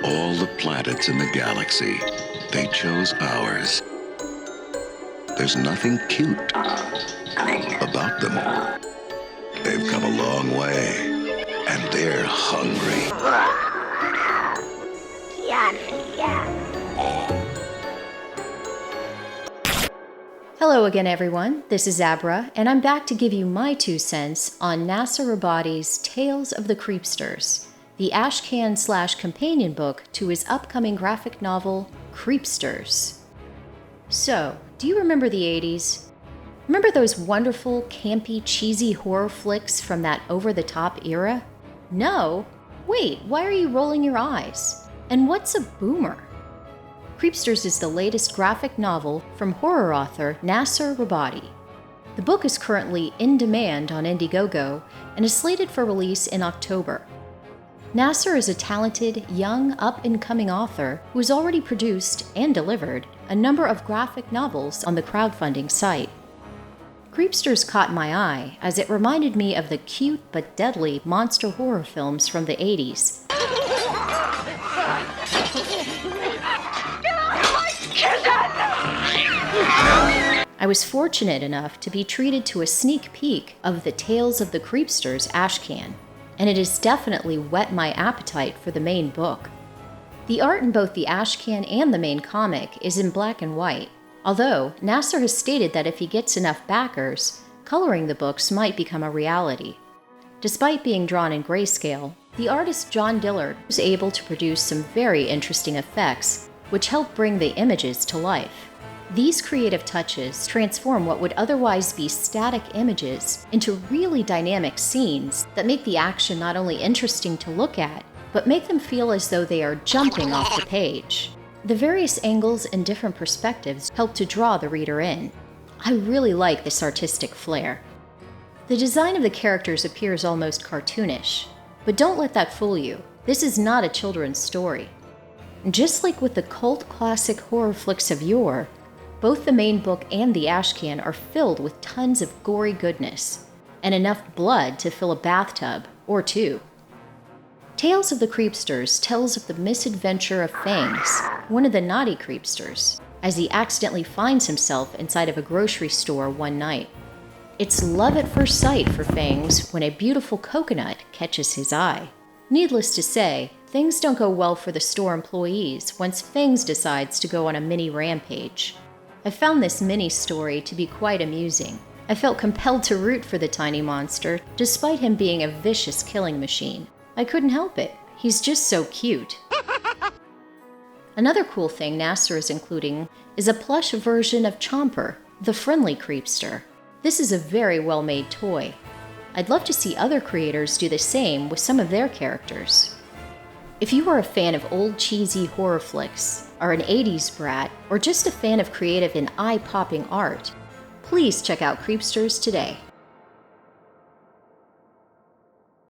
all the planets in the galaxy, they chose ours. There's nothing cute about them. They've come a long way, and they're hungry. Hello again, everyone. This is Abra, and I'm back to give you my 2 cents on Nasser Rabadi's Tales of the Creepsters, the ashcan/companion book to his upcoming graphic novel, Creepsters. So, do you remember the 80s? Remember those wonderful, campy, cheesy horror flicks from that over-the-top era? No? Wait, why are you rolling your eyes? And what's a boomer? Creepsters is the latest graphic novel from horror author Nasser Rabadi. The book is currently in demand on IndieGoGo and is slated for release in October. Nasser is a talented, young, up-and-coming author who has already produced and delivered a number of graphic novels on the crowdfunding site. Creepsters caught my eye as it reminded me of the cute but deadly monster horror films from the 80s. I was fortunate enough to be treated to a sneak peek of the Tales of the Creepsters ashcan, and it has definitely whet my appetite for the main book. The art in both the ashcan and the main comic is in black and white, although Nasser has stated that if he gets enough backers, coloring the books might become a reality. Despite being drawn in grayscale, the artist John Dillard was able to produce some very interesting effects, which help bring the images to life. These creative touches transform what would otherwise be static images into really dynamic scenes that make the action not only interesting to look at, but make them feel as though they are jumping off the page. The various angles and different perspectives help to draw the reader in. I really like this artistic flair. The design of the characters appears almost cartoonish, but don't let that fool you. This is not a children's story. Just like with the cult classic horror flicks of yore, both the main book and the ashcan are filled with tons of gory goodness, and enough blood to fill a bathtub or two. Tales of the Creepsters tells of the misadventure of Fangs, one of the naughty Creepsters, as he accidentally finds himself inside of a grocery store one night. It's love at first sight for Fangs when a beautiful coconut catches his eye. Needless to say, things don't go well for the store employees once Fangs decides to go on a mini rampage. I found this mini-story to be quite amusing. I felt compelled to root for the tiny monster, despite him being a vicious killing machine. I couldn't help it. He's just so cute. Another cool thing Nasser is including is a plush version of Chomper, the friendly Creepster. This is a very well-made toy. I'd love to see other creators do the same with some of their characters. If you are a fan of old cheesy horror flicks, are an 80s brat, or just a fan of creative and eye-popping art, please check out Creepsters today.